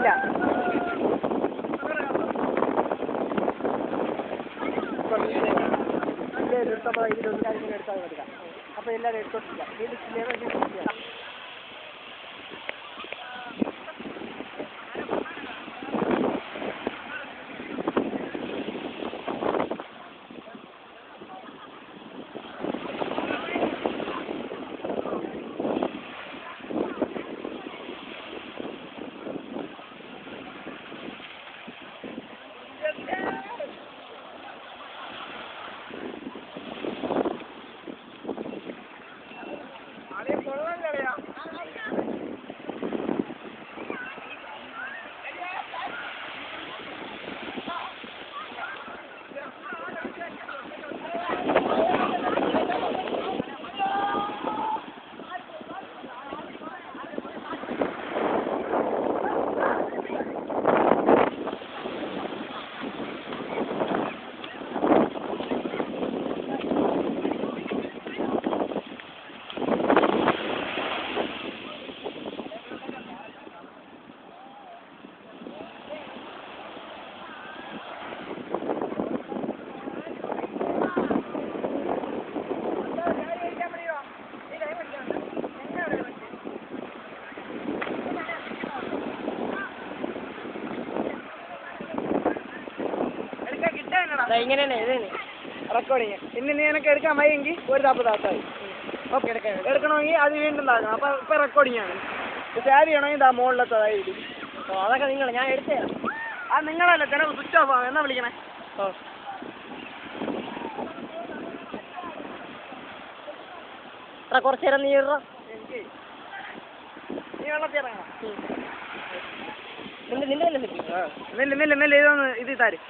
ഇല്ല. ഇതിലൊന്നും കാര്യങ്ങൾ എടുത്താൽ മതി. അപ്പോൾ എല്ലാവരും എടുത്തോട്ടില്ല. വീട്ടിൽ ഇങ്ങനെ തന്നെ ഇതന്നെ റെക്കോർഡിങ്. ഇനി നീ എനിക്ക് എടുക്കാൻ വയ്യെങ്കിൽ ഒരു താപ്പ് താത്തായി. ഓക്കെ എടുക്കണമെങ്കിൽ അത് വീണ്ടും താക്കണം. അപ്പോൾ ഇപ്പോൾ റെക്കോർഡിങ് ആണ്. ഷെയർ ചെയ്യണമെങ്കിൽ ഇതാ മുകളിലത്തതായിരിക്കും. ഓ അതൊക്കെ നിങ്ങൾ ഞാൻ എടുത്തു തരാം. അത് നിങ്ങളല്ലേ ചിലപ്പോൾ സ്വിച്ച് ഓഫ് ആകും. എന്നാ വിളിക്കണേ? ഓ കുറച്ച് നേരം നീ ഇട. എനിക്ക് നീ വെള്ളത്തിൽ ഇറങ്ങണം. നിന്റെ നിന്റെ ഇതൊന്ന് ഇത് തരും.